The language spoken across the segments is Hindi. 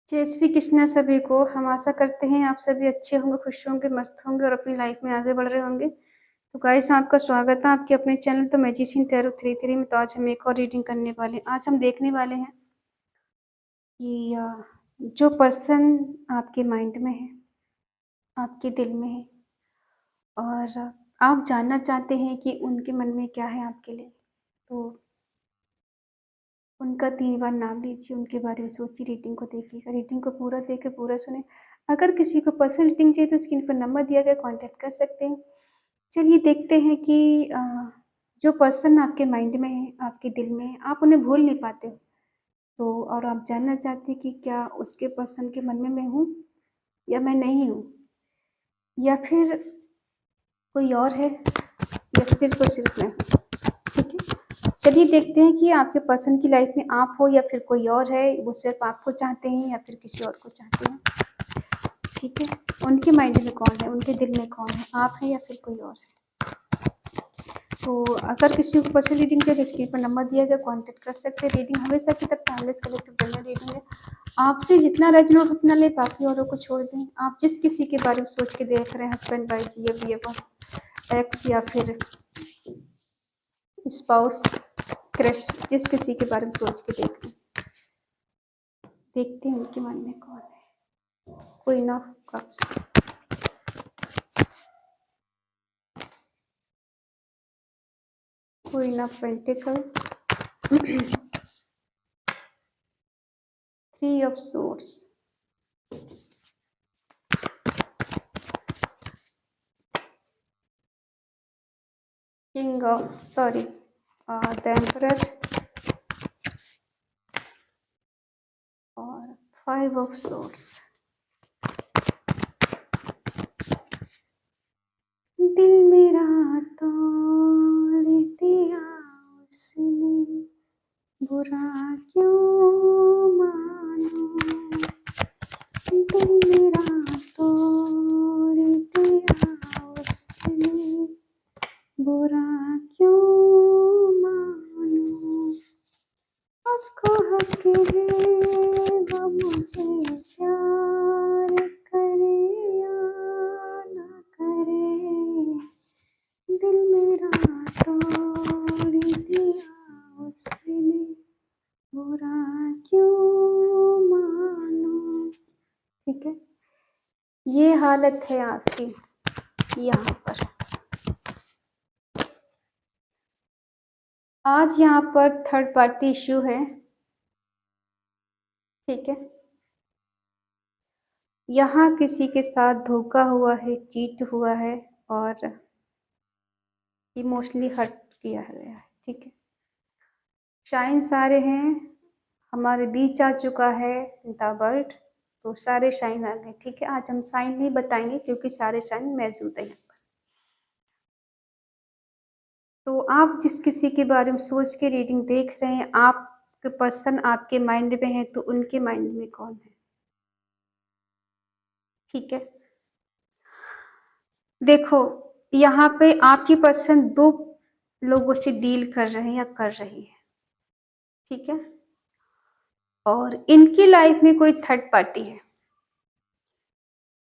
जय श्री कृष्णा सभी को। हम आशा करते हैं आप सभी अच्छे होंगे, खुश होंगे, मस्त होंगे और अपनी लाइफ में आगे बढ़ रहे होंगे। तो गाइस, आपका स्वागत है आपके अपने चैनल द मैजिशियन टैरो 33 में। तो आज हम एक और रीडिंग करने वाले हैं। आज हम देखने वाले हैं कि जो पर्सन आपके माइंड में है, आपके दिल में है और आप जानना चाहते हैं कि उनके मन में क्या है आपके लिए, तो उनका 3 बार नाम लीजिए, उनके बारे में सोचिए, रीडिंग को देखिएगा। रीडिंग को पूरा देखें, पूरा सुने। अगर किसी को पर्सनल रीडिंग चाहिए तो स्क्रीन पर नंबर दिया गया, कॉन्टैक्ट कर सकते हैं। चलिए देखते हैं कि जो पर्सन आपके माइंड में है, आपके दिल में है, आप उन्हें भूल नहीं पाते हो, तो और आप जानना चाहते हैं कि क्या उसके पर्सन के मन में मैं हूँ या मैं नहीं हूँ, या फिर कोई और है, या सिर्फ और सिर्फ मैं हूँ। ठीक है, चलिए देखते हैं कि आपके पर्सन की लाइफ में आप हो या फिर कोई और है, वो सिर्फ आपको चाहते हैं या फिर किसी और को चाहते हैं। ठीक है, उनके माइंड में कौन है, उनके दिल में कौन है, आप हैं या फिर कोई और है। तो अगर किसी को पर्सनल रीडिंग चाहिए तो स्क्रीन पर नंबर दिया गया, कांटेक्ट कर सकते हैं। रीडिंग हमेशा की तरह टाइमलेस कलेक्टिव जनरल रीडिंग है। आपसे जितना रेजोनेट उतना ले, बाकी औरों को छोड़ दें। आप जिस किसी के बारे में सोच के देख रहे हैं, हस्बैंड वाइफ, जी बॉस, एक्स या फिर स्पाउस, क्रश, जिस किसी के बारे में सोच के देख रहे हैं, देखते हैं उनके मन में कौन है। Queen of cups, queen of pentacle, 3 of swords, king of the emperor और 5 ऑफ सोर्ड्स। दिल मेरा तोड़ दिया उसने, बुरा क्यों मानो। दिल मेरा तोड़ दिया उसने, बुरा क्यों मानो। उसको हक है वो मुझे प्यार करे या ना करे। दिल मेरा तोड़ दिया उसने, बुरा क्यों मानो। ठीक है, ये हालत है आपकी यहाँ पर। आज यहाँ पर थर्ड पार्टी इश्यू है। ठीक है, यहाँ किसी के साथ धोखा हुआ है, चीट हुआ है और इमोशनली हर्ट किया गया है। ठीक है, शाइन सारे हैं, हमारे बीच आ चुका है द वर्ल्ड, तो सारे शाइन आ गए। ठीक है, आज हम साइन नहीं बताएंगे क्योंकि सारे शाइन मौजूद है यहाँ पर। तो आप जिस किसी के बारे में सोच के रीडिंग देख रहे हैं, आपके पर्सन आपके माइंड में है, तो उनके माइंड में कौन है। ठीक है, देखो यहाँ पे आपकी पर्सन 2 लोगों से डील कर रहे हैं या कर रही है। ठीक है, और इनकी लाइफ में कोई थर्ड पार्टी है।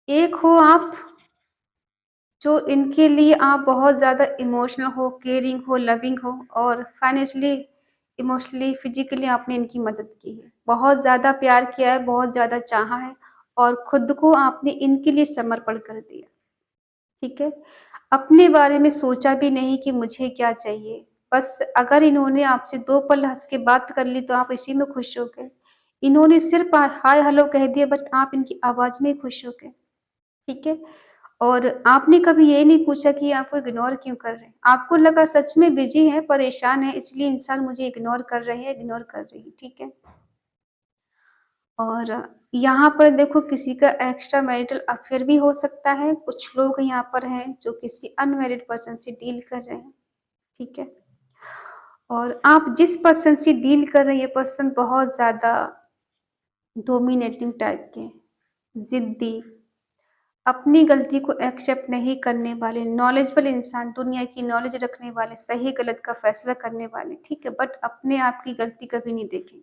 एक हो आप, जो इनके लिए आप बहुत ज़्यादा इमोशनल हो, केयरिंग हो, लविंग हो, और फाइनेंशियली, इमोशनली, फिजिकली आपने इनकी मदद की है, बहुत ज़्यादा प्यार किया है, बहुत ज़्यादा चाहा है और खुद को आपने इनके लिए समर्पण कर दिया। ठीक है, अपने बारे में सोचा भी नहीं कि मुझे क्या चाहिए, बस अगर इन्होंने आपसे 2 पल हंस के बात कर ली तो आप इसी में खुश हो गए। इन्होंने सिर्फ हाय हेलो कह दिया, बट आप इनकी आवाज़ में खुश हो गए। ठीक है, और आपने कभी ये नहीं पूछा कि आपको इग्नोर क्यों कर रहे हैं। आपको लगा सच में बिजी है, परेशान है, इसलिए इंसान मुझे इग्नोर कर रहे हैं, इग्नोर कर रही है। ठीक है, और यहाँ पर देखो किसी का एक्स्ट्रा मैरिटल अफेयर भी हो सकता है। कुछ लोग यहाँ पर हैं जो किसी अनमैरिड पर्सन से डील कर रहे हैं। ठीक है, और आप जिस पर्सन से डील कर रहे हैं, ये पर्सन बहुत ज़्यादा डोमिनेटिंग टाइप के, जिद्दी, अपनी गलती को एक्सेप्ट नहीं करने वाले, नॉलेजेबल इंसान, दुनिया की नॉलेज रखने वाले, सही गलत का फैसला करने वाले। ठीक है, बट अपने आप की गलती कभी नहीं देखेंगे।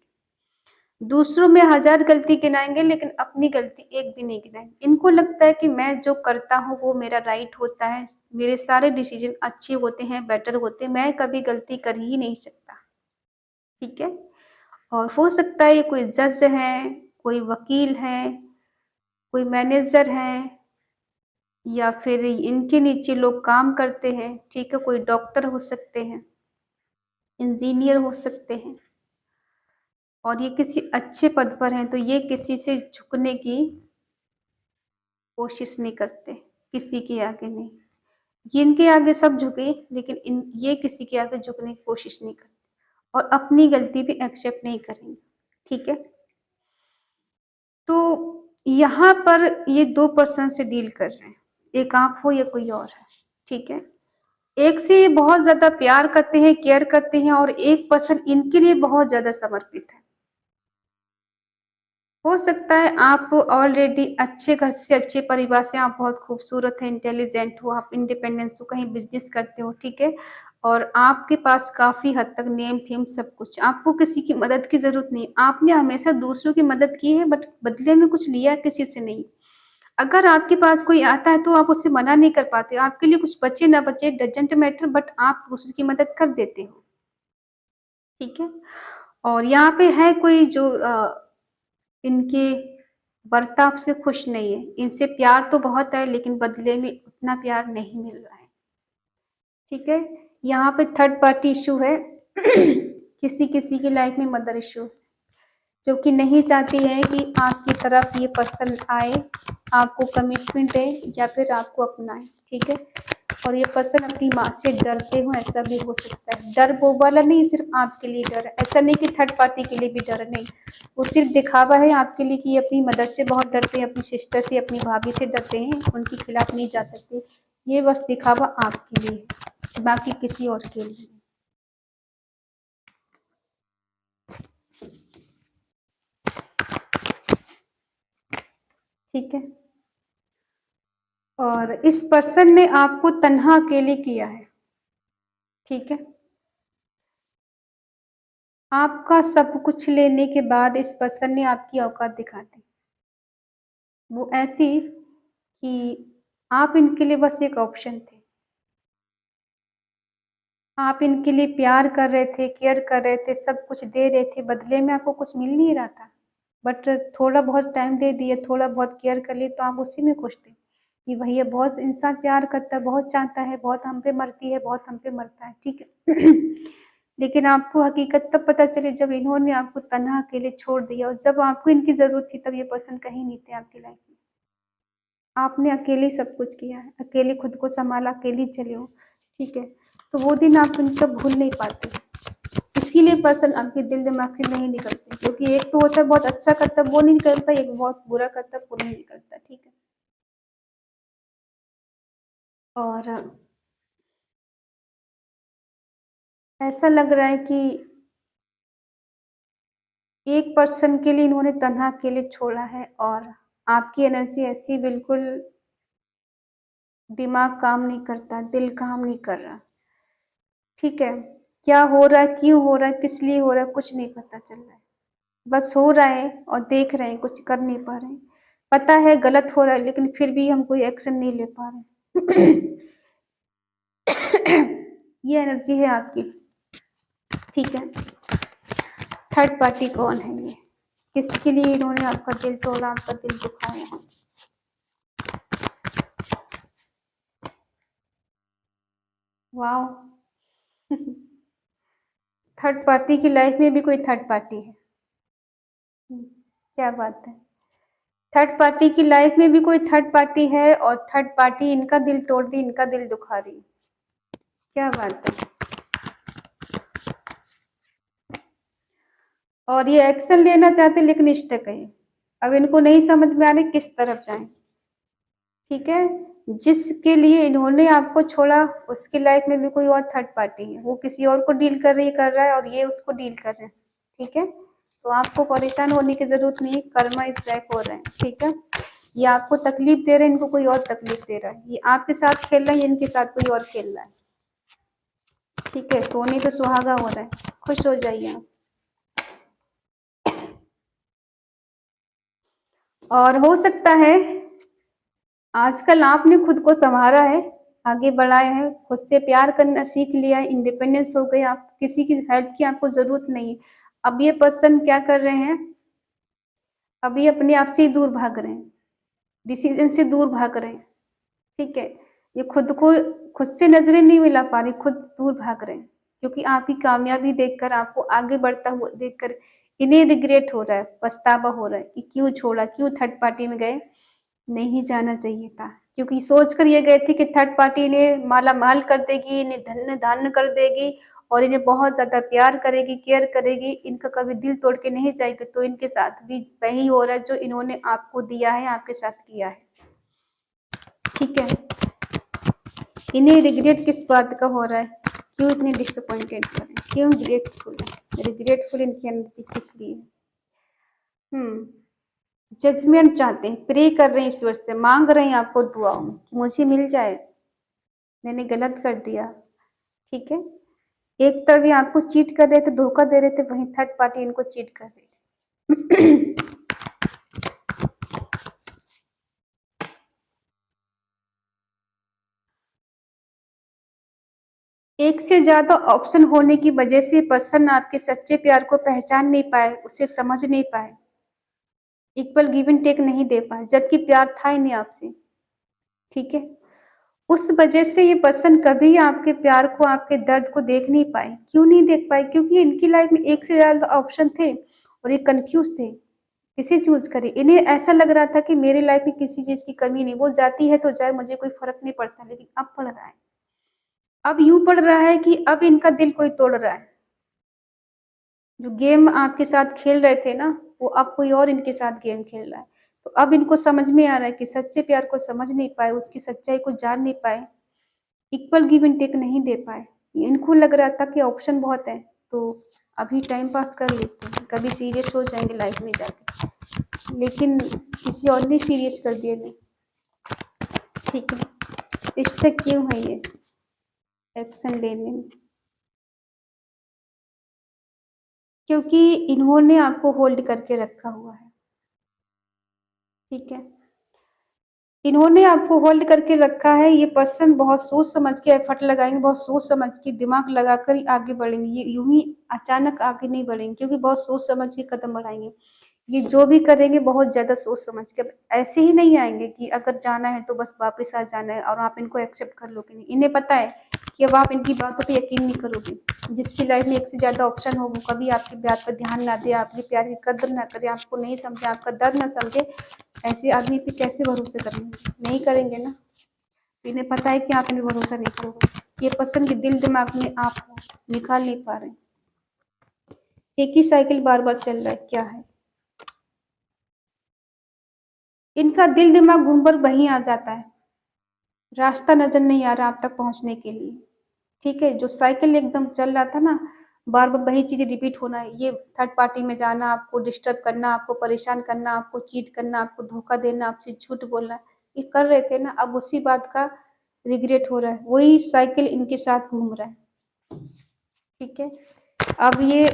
दूसरों में 1000 गलती गिनाएँगे लेकिन अपनी गलती एक भी नहीं गिनाएँगे। इनको लगता है कि मैं जो करता हूँ वो मेरा राइट होता है, मेरे सारे डिसीज़न अच्छे होते हैं, बेटर होते हैं, मैं कभी गलती कर ही नहीं सकता, ठीक है? और हो सकता है ये कोई जज हैं, कोई वकील हैं, कोई मैनेजर हैं या फिर इनके नीचे लोग काम करते हैं, ठीक है? कोई डॉक्टर हो सकते हैं, इंजीनियर हो सकते हैं और ये किसी अच्छे पद पर हैं, तो ये किसी से झुकने की कोशिश नहीं करते, किसी के आगे नहीं। जिनके आगे सब झुके लेकिन इन ये किसी के आगे झुकने की कोशिश नहीं करते और अपनी गलती भी एक्सेप्ट नहीं करेंगे, ठीक है? तो यहाँ पर ये 2 पर्सन से डील कर रहे हैं, एक आप हो या कोई और है, ठीक है? एक से ये बहुत ज़्यादा प्यार करते हैं, केयर करते हैं और एक पर्सन इनके लिए बहुत ज़्यादा समर्पित है। हो सकता है आप ऑलरेडी अच्छे घर से, अच्छे परिवार से, आप बहुत खूबसूरत हैं, इंटेलिजेंट हो, आप इंडिपेंडेंस हो, कहीं बिज़नेस करते हो, ठीक है? और आपके पास काफ़ी हद तक नेम-फेम सब कुछ, आपको किसी की मदद की ज़रूरत नहीं। आपने हमेशा दूसरों की मदद की है बट बदले में कुछ लिया किसी से नहीं। अगर आपके पास कोई आता है तो आप उससे मना नहीं कर पाते, आपके लिए कुछ बचे ना बचे डज़न्ट मैटर बट आप दूसरे की मदद कर देते हो, ठीक है? और यहाँ पे है कोई जो इनके बर्ताव से खुश नहीं है। इनसे प्यार तो बहुत है लेकिन बदले में उतना प्यार नहीं मिल रहा है, ठीक है? यहाँ पे थर्ड पार्टी इश्यू है किसी-किसी की लाइफ में मदर इश्यू, जो कि नहीं चाहती है कि आपकी तरफ ये पर्सन आए, आपको कमिटमेंट दे या फिर आपको अपनाए, ठीक है? और ये पर्सन अपनी माँ से डरते हो ऐसा भी हो सकता है। डर वो वाला नहीं सिर्फ़ आपके लिए डर है, ऐसा नहीं कि थर्ड पार्टी के लिए भी डर है, नहीं। वो सिर्फ़ दिखावा है आपके लिए कि ये अपनी मदर से बहुत डरते हैं, अपनी सिस्टर से, अपनी भाभी से डरते हैं, उनके खिलाफ नहीं जा सकते। ये बस दिखावा आपके लिए है, बाकी किसी और के लिए नहीं, ठीक है? और इस पर्सन ने आपको तन्हा अकेले किया है, ठीक है? आपका सब कुछ लेने के बाद इस पर्सन ने आपकी औकात दिखा दी। वो ऐसी कि आप इनके लिए बस एक ऑप्शन थे। आप इनके लिए प्यार कर रहे थे, केयर कर रहे थे, सब कुछ दे रहे थे, बदले में आपको कुछ मिल नहीं रहा था। बट थोड़ा बहुत टाइम दे दिए, थोड़ा बहुत केयर कर लिए तो आप उसी में खुश थे, कि भैया बहुत इंसान प्यार करता है, बहुत चाहता है, बहुत हम पे मरती है, बहुत हम पे मरता है, ठीक है? लेकिन आपको हकीकत तब पता चली जब इन्होंने आपको तन्हा अकेले छोड़ दिया और जब आपको इनकी ज़रूरत थी तब ये पर्सन कहीं नहीं थे आपकी लाइफ में। आपने अकेले ही सब कुछ किया है, अकेले खुद को सँभाला, अकेले ही चले हो, ठीक है? तो वो दिन आप उनको भूल नहीं पाते। इसीलिए पर्सन आपके दिल-दिमाग से नहीं निकलते क्योंकि एक तो होता है बहुत अच्छा करता है वो नहीं निकलता, एक बहुत बुरा करता है वो नहीं निकलता, ठीक है? और ऐसा लग रहा है कि एक पर्सन के लिए इन्होंने तन्हा अकेले छोड़ा है और आपकी एनर्जी ऐसी बिल्कुल दिमाग काम नहीं करता, दिल काम नहीं कर रहा, ठीक है? क्या हो रहा है, क्यों हो रहा है, किस लिए हो रहा है, कुछ नहीं पता चल रहा है। बस हो रहा है और देख रहे हैं, कुछ कर नहीं पा रहे हैं। पता है गलत हो रहा है लेकिन फिर भी हम कोई एक्शन नहीं ले पा रहे। ये एनर्जी है आपकी, ठीक है? थर्ड पार्टी कौन है ये? किसके लिए इन्होंने आपका दिल तोड़ा, आपका दिल दुखाया? वाओ! थर्ड पार्टी की लाइफ में भी कोई थर्ड पार्टी है। क्या बात है! थर्ड पार्टी की लाइफ में भी कोई थर्ड पार्टी है और थर्ड पार्टी इनका दिल तोड़ रही, इनका दिल दुखा रही। क्या बात है! और ये एक्शन लेना चाहते लेकिन स्टक है। अब इनको नहीं समझ में आ रही किस तरफ जाएँ, ठीक है? जिसके लिए इन्होंने आपको छोड़ा उसकी लाइफ में भी कोई और थर्ड पार्टी है। वो किसी और को डील कर रहा है और ये उसको डील कर रहे हैं, ठीक है? तो आपको परेशान होने की ज़रूरत नहीं है, कर्मा इस ट्रैक हो रहे हैं, ठीक है? ये आपको तकलीफ दे रहे हैं, इनको कोई और तकलीफ दे रहा है। ये आपके साथ खेल रहे हैं, इनके साथ कोई और खेल रहा है, ठीक है? सोने पे सुहागा हो रहा है, खुश हो जाइए आप। और हो सकता है आजकल आपने खुद को सँवारा है, आगे बढ़ाया है, खुद से प्यार करना सीख लिया है, इंडिपेंडेंस हो गए आप, किसी की हेल्प की आपको ज़रूरत नहीं है। अब ये पर्सन क्या कर रहे हैं, अब ये अपने आप से ही दूर भाग रहे हैं, डिसीज़न से दूर भाग रहे हैं, ठीक है? ये खुद से नज़रें नहीं मिला पा रहे, खुद दूर भाग रहे हैं, क्योंकि आपकी कामयाबी देखकर, आपको आगे बढ़ता हुआ देखकर इन्हें रिग्रेट हो रहा है, पछतावा हो रहा है कि क्यों छोड़ा, क्यों थर्ड पार्टी में गए? नहीं जाना चाहिए था, क्योंकि सोच कर ये गए थे कि थर्ड पार्टी इन्हें माला-माल कर देगी, इन्हें धन्य-धान्य कर देगी और इन्हें बहुत ज़्यादा प्यार करेगी, केयर करेगी, इनका कभी दिल तोड़ के नहीं जाएगी। तो इनके साथ भी वही हो रहा है जो इन्होंने आपको दिया है, आपके साथ किया है, ठीक है? इन्हें रिग्रेट किस बात का हो रहा है? क्यों इतने डिसअपॉइंटेड हो रहे हैं? क्यों ग्रेटफुल है? रिग्रेटफुल इनकी एनर्जी किस लिए है? हुँ। जजमेंट चाहते हैं, प्रे कर रहे हैं ईश्वर से, माँग रहे हैं आपको दुआओं में कि मुझे मिल जाए, मैंने गलत कर दिया, ठीक है? एक तरफ ये आपको चीट कर रहे थे, धोखा दे रहे थे, वहीं थर्ड पार्टी इनको चीट कर रही थी। एक से ज़्यादा ऑप्शन होने की वजह से पर्सन आपके सच्चे प्यार को पहचान नहीं पाए, उसे समझ नहीं पाए, इक्वल गिव एंड टेक नहीं दे पाए, जबकि प्यार था ही नहीं आपसे, ठीक है? उस वजह से ये पर्सन कभी आपके प्यार को, आपके दर्द को देख नहीं पाए। क्यों नहीं देख पाए? क्योंकि इनकी लाइफ में एक से ज़्यादा ऑप्शन थे और ये कन्फ्यूज़ थे, किसे चूज़ करें? इन्हें ऐसा लग रहा था कि मेरी लाइफ में किसी चीज़ की कमी नहीं, वो जाती है तो जाए, मुझे कोई फ़र्क नहीं पड़ता, लेकिन अब पड़ रहा है। अब यूँ पड़ रहा है कि अब इनका दिल कोई तोड़ रहा है। जो गेम आपके साथ खेल रहे थे ना, वो अब कोई और इनके साथ गेम खेल रहा है। तो अब इनको समझ में आ रहा है कि सच्चे प्यार को समझ नहीं पाए, उसकी सच्चाई को जान नहीं पाए, इक्वल गिव एंड टेक नहीं दे पाए। इनको लग रहा था कि ऑप्शन बहुत है, तो अभी टाइम पास कर लेते हैं, कभी सीरियस हो जाएँगे लाइफ में जाके। लेकिन किसी और ने सीरियस कर दिया नहीं, ठीक है? स्टक क्यों है ये एक्शन लेने में? क्योंकि इन्होंने आपको होल्ड करके रखा हुआ है, ठीक है? इन्होंने आपको होल्ड करके रखा है, ये पर्सन बहुत सोच समझ के एफर्ट लगाएँगे, बहुत सोच समझ के दिमाग लगाकर ही आगे बढ़ेंगे, ये यूँ ही अचानक आगे नहीं बढ़ेंगे, क्योंकि बहुत सोच समझ के कदम बढ़ाएँगे। ये जो भी करेंगे बहुत ज़्यादा सोच समझ के, अब ऐसे ही नहीं आएँगे कि अगर जाना है तो बस वापस आ जाना है और आप इनको एक्सेप्ट कर लोगे नहीं। इन्हें पता है कि अब आप इनकी बातों पे यकीन नहीं करोगे। जिसकी लाइफ़ में एक से ज़्यादा ऑप्शन हो, वो कभी आपकी बात पर ध्यान ना दे, आपके प्यार की कदर ना करे, आपको नहीं समझे, आपका दर्द ना समझे, ऐसे आदमी पे कैसे भरोसा करेंगे? नहीं करेंगे ना। तो इन्हें पता है कि आप इन्हें भरोसा नहीं करोगे। ये पर्सन के दिल दिमाग में आप हो, निकाल नहीं पा रहे। एक ही साइकिल बार-बार चल रहा है, क्या है? इनका दिल दिमाग घूम कर वहीं आ जाता है, रास्ता नज़र नहीं आ रहा आप तक पहुँचने के लिए, ठीक है? जो साइकिल एकदम चल रहा था ना, बार-बार वही चीज़ें रिपीट होना, ये थर्ड पार्टी में जाना, आपको डिस्टर्ब करना, आपको परेशान करना, आपको चीट करना, आपको धोखा देना, आपसे झूठ बोलना, ये कर रहे थे ना, अब उसी बात का रिग्रेट हो रहा है, वही साइकिल इनके साथ घूम रहा है, ठीक है? अब ये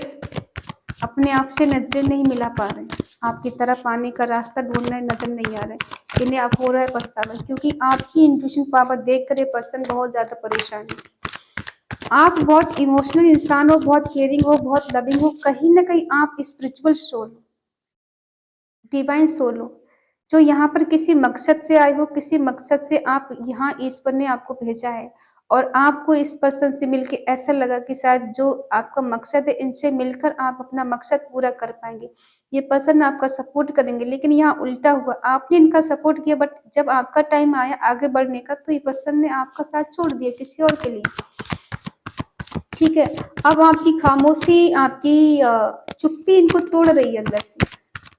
अपने आप से नज़रें नहीं मिला पा रहे हैं, आपकी तरफ आने का रास्ता ढूँढ रहे, नज़र नहीं आ रहा है। इन्हें अब हो रहा है पछतावा, क्योंकि आपकी इंट्यूशन पावर देखकर ये पर्सन बहुत ज़्यादा परेशान है। आप बहुत इमोशनल इंसान हो, बहुत केयरिंग हो, बहुत लविंग हो, कहीं न कहीं आप स्पिरिचुअल सोल हो, डिवाइन सोल हो, जो यहाँ पर किसी मकसद से आए हो, किसी मकसद से आप यहाँ ईश्वर ने आपको भेजा है और आपको इस पर्सन से मिलके ऐसा लगा कि शायद जो आपका मकसद है, इनसे मिलकर आप अपना मकसद पूरा कर पाएँगे। ये पर्सन आपका सपोर्ट करेंगे, लेकिन यहाँ उल्टा हुआ, आपने इनका सपोर्ट किया, बट जब आपका टाइम आया आगे बढ़ने का, तो ये पर्सन ने आपका साथ छोड़ दिया किसी और के लिए। ठीक है, अब आपकी खामोशी, आपकी चुप्पी इनको तोड़ रही है अंदर से।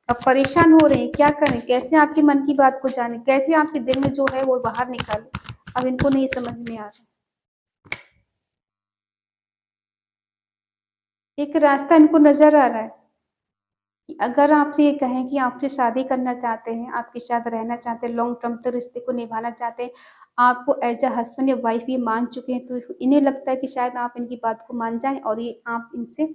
अब परेशान हो रहे हैं, क्या करें? कैसे आपके मन की बात को जानें? कैसे आपके दिल में जो है वो बाहर निकालें? अब इनको नहीं समझ में आ रहा। एक रास्ता इनको नज़र आ रहा है कि अगर आपसे ये कहें कि आपसे शादी करना चाहते हैं, आपके साथ रहना चाहते हैं, लॉन्ग टर्म तक रिश्ते को निभाना चाहते हैं, आपको एज़ अ हस्बैंड या वाइफ ये मान चुके हैं, तो इन्हें लगता है कि शायद आप इनकी बात को मान जाएँ और ये आप इनसे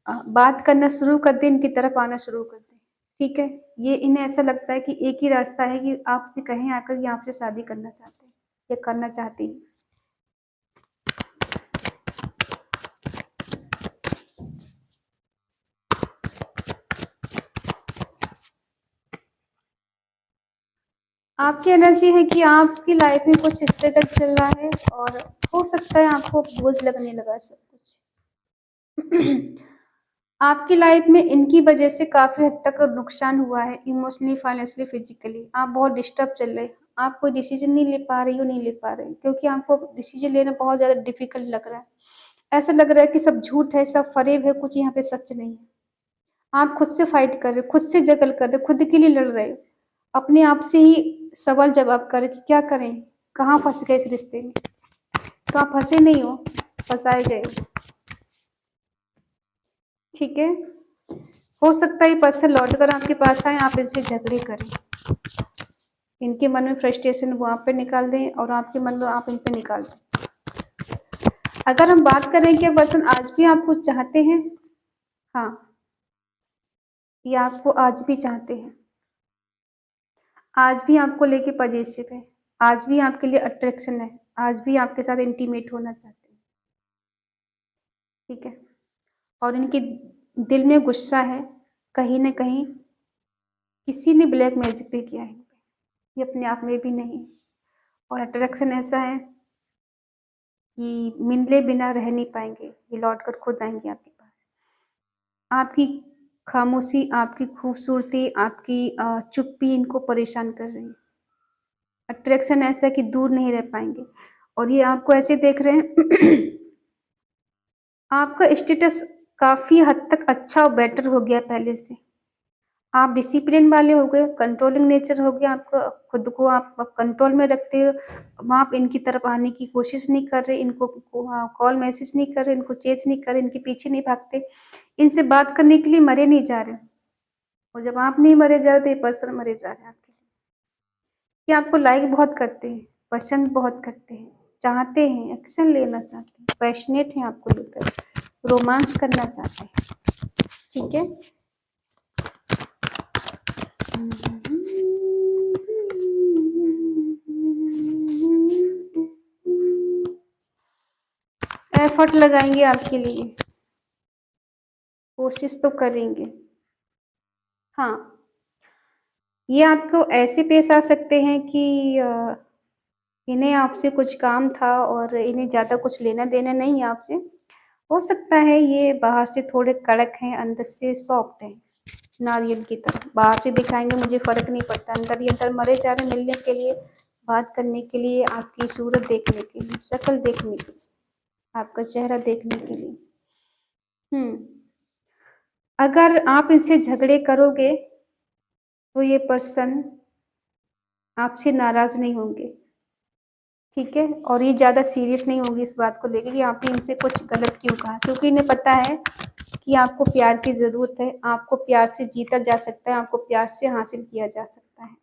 बात करना शुरू कर दें, इनकी तरफ आना शुरू कर दें। ठीक है? ये इन्हें ऐसा लगता है कि एक ही रास्ता है कि आपसे कहें आकर ये आपसे शादी करना चाहते हैं या करना चाहती हैं। आपकी एनर्जी है कि आपकी लाइफ में कुछ स्ट्रगल चल रहा है और हो सकता है आपको बोझ लगने लगा सब कुछ। आपकी लाइफ में इनकी वजह से काफ़ी हद तक नुकसान हुआ है इमोशनली, फाइनेंशियली, फिजिकली। आप बहुत डिस्टर्ब चल रहे हैं। आप कोई डिसीजन नहीं ले पा रही हो, नहीं ले पा रहे हैं क्योंकि आपको डिसीजन लेना बहुत ज़्यादा डिफिकल्ट लग रहा है। ऐसा लग रहा है कि सब झूठ है, सब फरेब है, कुछ यहाँ पे सच नहीं है। आप खुद से फाइट कर रहे हो, खुद से जगल कर रहे हो, खुद के लिए लड़ रहे हो। अपने आप से ही सवाल जवाब कर रहे हो कि क्या करें, कहाँ फंस गए इस रिश्ते में। तो आप फंसे नहीं हो, फंसाए गए हो। ठीक है, हो सकता है ये पर्सन लौट कर आपके पास आए, आप इनसे झगड़े करें, इनके मन में फ्रस्ट्रेशन वो आप पे निकाल दें और आपके मन में आप इन पे निकाल दें। अगर हम बात करें कि पर्सन आज भी आपको चाहते हैं, हाँ, ये आपको आज भी चाहते हैं, आज भी आपको लेके पॉजिटिव है, आज भी आपके लिए अट्रैक्शन है, आज भी आपके साथ इंटीमेट होना चाहते हैं। ठीक है, और इनके दिल में गुस्सा है, कहीं ना कहीं किसी ने ब्लैक मैजिक भी किया है इन पे, ये अपने आप में भी नहीं है। और अट्रैक्शन ऐसा है कि मिले बिना रह नहीं पाएंगे, ये लौट कर खुद आएंगे आपके पास। आपकी खामोशी, आपकी खूबसूरती, आपकी चुप्पी इनको परेशान कर रही है। अट्रैक्शन ऐसा है कि दूर नहीं रह पाएंगे और ये आपको ऐसे देख रहे हैं। आपका स्टेटस काफ़ी हद तक अच्छा और बेटर हो गया पहले से। आप डिसिप्लिन वाले हो गए, कंट्रोलिंग नेचर हो गया आपका, खुद को आप कंट्रोल में रखते हो। आप इनकी तरफ आने की कोशिश नहीं कर रहे, इनको कॉल मैसेज नहीं कर रहे, इनको चेज़ नहीं कर रहे, इनके पीछे नहीं भागते, इनसे बात करने के लिए मरे नहीं जा रहे। और जब आप नहीं मरे जा रहे तो ये पर्सन मरे जा रहे हैं आपके लिए। ये आपको लाइक बहुत करते हैं, पसंद बहुत करते हैं, चाहते हैं, एक्शन लेना चाहते हैं, पैशनेट हैं आपको लेकर, रोमांस करना चाहते हैं। ठीक है, एफर्ट लगाएंगे आपके लिए, कोशिश तो करेंगे। हाँ, ये आपको ऐसे पेश आ सकते हैं कि इन्हें आपसे कुछ काम था और इन्हें ज़्यादा कुछ लेना देना नहीं है आपसे। हो सकता है ये बाहर से थोड़े कड़क हैं, अंदर से सॉफ्ट हैं, नारियल की तरह। बाहर से दिखाएंगे मुझे फ़र्क नहीं पड़ता, अंदर ही अंदर मरे जा रहे मिलने के लिए, बात करने के लिए, आपकी सूरत देखने के लिए, शक्ल देखने के लिए, आपका चेहरा देखने के लिए। अगर आप इनसे झगड़े करोगे तो ये पर्सन आपसे नाराज़ नहीं होंगे। ठीक है, और ये ज़्यादा सीरियस नहीं होंगे इस बात को लेके कि आपने इनसे कुछ गलत क्यों कहा, क्योंकि इन्हें पता है कि आपको प्यार की ज़रूरत है, आपको प्यार से जीता जा सकता है, आपको प्यार से हासिल किया जा सकता है।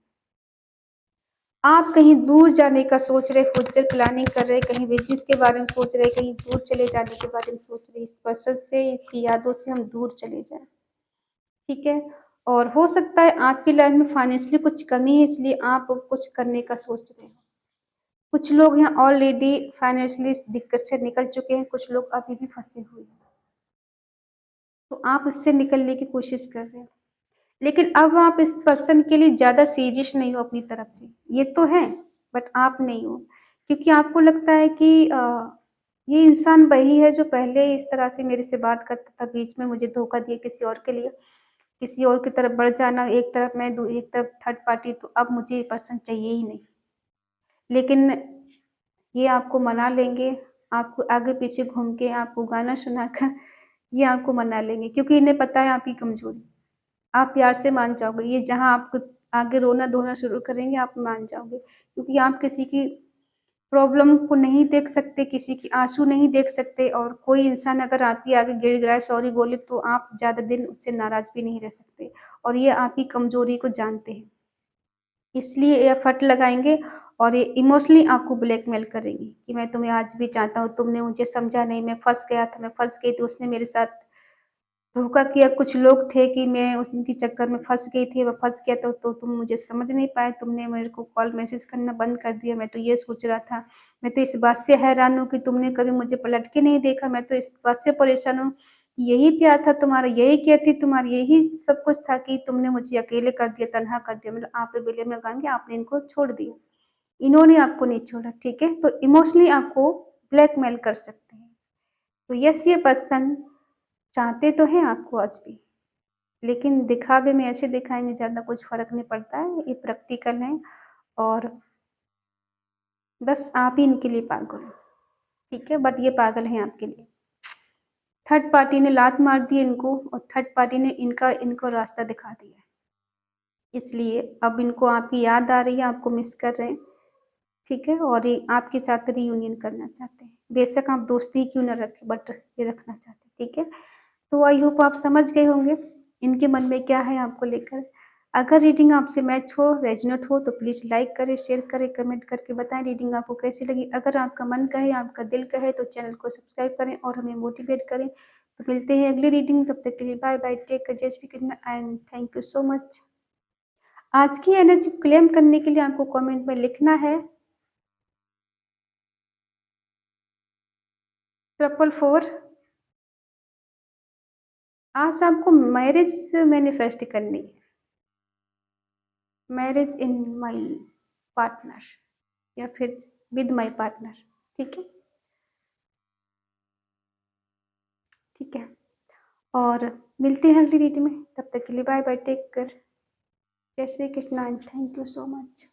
आप कहीं दूर जाने का सोच रहे, फ्यूचर प्लानिंग कर रहे, कहीं बिजनेस के बारे में सोच रहे, कहीं दूर चले जाने के बारे में सोच रहे, इस पर्सन से, इसकी यादों से हम दूर चले जाएं। ठीक है, और हो सकता है आपकी लाइफ में फाइनेंशियली कुछ कमी है, इसलिए आप कुछ करने का सोच रहे हो। कुछ लोग यहाँ ऑलरेडी फाइनेंशियली दिक्कत से निकल चुके हैं, कुछ लोग अभी भी फंसे हुए हैं, तो आप इससे निकलने की कोशिश कर रहे हो। लेकिन अब आप इस पर्सन के लिए ज़्यादा सीरियस नहीं हो अपनी तरफ से, ये तो है, बट आप नहीं हो, क्योंकि आपको लगता है कि ये इंसान वही है जो पहले इस तरह से मेरे से बात करता था, बीच में मुझे धोखा दिया किसी और के लिए, किसी और की तरफ बढ़ जाना, एक तरफ मैं एक तरफ थर्ड पार्टी, तो अब मुझे ये पर्सन चाहिए ही नहीं। लेकिन ये आपको मना लेंगे, आपको आगे पीछे घूम के, आपको गाना सुनाकर ये आपको मना लेंगे, क्योंकि इन्हें पता है आपकी कमज़ोरी। आप प्यार से मान जाओगे, ये जहाँ आपको आगे रोना-धोना शुरू करेंगे, आप मान जाओगे, क्योंकि आप किसी की प्रॉब्लम को नहीं देख सकते, किसी की आँसू नहीं देख सकते, और कोई इंसान अगर आपके आगे गिड़गिड़ाए, सॉरी बोले, तो आप ज़्यादा दिन उससे नाराज़ भी नहीं रह सकते, और ये आपकी कमज़ोरी को जानते हैं। इसलिए ये एफर्ट लगाएँगे और ये इमोशनली आपको ब्लैकमेल करेंगी कि मैं तुम्हें आज भी चाहता हूँ, तुमने मुझे समझा नहीं, मैं फँस गया था, मैं फँस गई थी, उसने मेरे साथ धोखा किया। कुछ लोग थे कि मैं उनके चक्कर में फँस गई थी, वो फँस गया तो तुम मुझे समझ नहीं पाए, तुमने मेरे को कॉल मैसेज करना बंद कर दिया। मैं तो ये सोच रहा था, मैं तो इस बात से हैरान हूँ कि तुमने कभी मुझे पलट के नहीं देखा। मैं तो इस बात से परेशान हूँ कि यही प्यार था तुम्हारा, यही केयर थी तुम्हारी, यही सब कुछ था कि तुमने मुझे अकेले कर दिया, तन्हा कर दिया। मतलब आप पे ब्लेम लगाएँगे, आपने इनको छोड़ दिया, इन्होंने आपको नहीं छोड़ा, ठीक है? तो इमोशनली आपको ब्लैकमेल कर सकते हैं। तो यस, ये पर्सन चाहते तो हैं आपको आज भी, लेकिन दिखावे में ऐसे दिखाएँगे, ज़्यादा कुछ फ़र्क नहीं पड़ता है, ये प्रैक्टिकल है और बस आप ही इनके लिए पागल हो, ठीक है? बट ये पागल हैं आपके लिए। थर्ड पार्टी ने लात मार दी इनको और थर्ड पार्टी ने इनको रास्ता दिखा दिया है। इसलिए अब इनको आपकी याद आ रही है, आपको मिस कर रहे हैं, ठीक है? और ये आपके साथ रियूनियन करना चाहते हैं। बेशक आप दोस्ती ही क्यों ना रखें, बट ये रखना चाहते हैं, ठीक है? तो आई होप आप समझ गए होंगे इनके मन में क्या है आपको लेकर। अगर रीडिंग आपसे मैच हो, रेजोनेट हो तो प्लीज़ लाइक करें, शेयर करें, कमेंट करके बताएं रीडिंग आपको कैसी लगी। अगर आपका मन कहे, आपका दिल कहे तो चैनल को सब्सक्राइब करें और हमें मोटिवेट करें। तो मिलते हैं अगली रीडिंग, तब तक के लिए बाय बाय, टेक केयर, जय Shri Krishna and thank you so much. आज की एनर्जी क्लेम करने के लिए आपको कमेंट में लिखना है 444। आज आपको मैरिज मैनिफेस्ट करनी है, मैरिज इन माई पार्टनर या फिर विद माई पार्टनर, ठीक है? ठीक है, और मिलते हैं अगली रीडिंग में, तब तक के लिए बाय बाय, टेक केयर, जय Shri Krishna and thank you so much.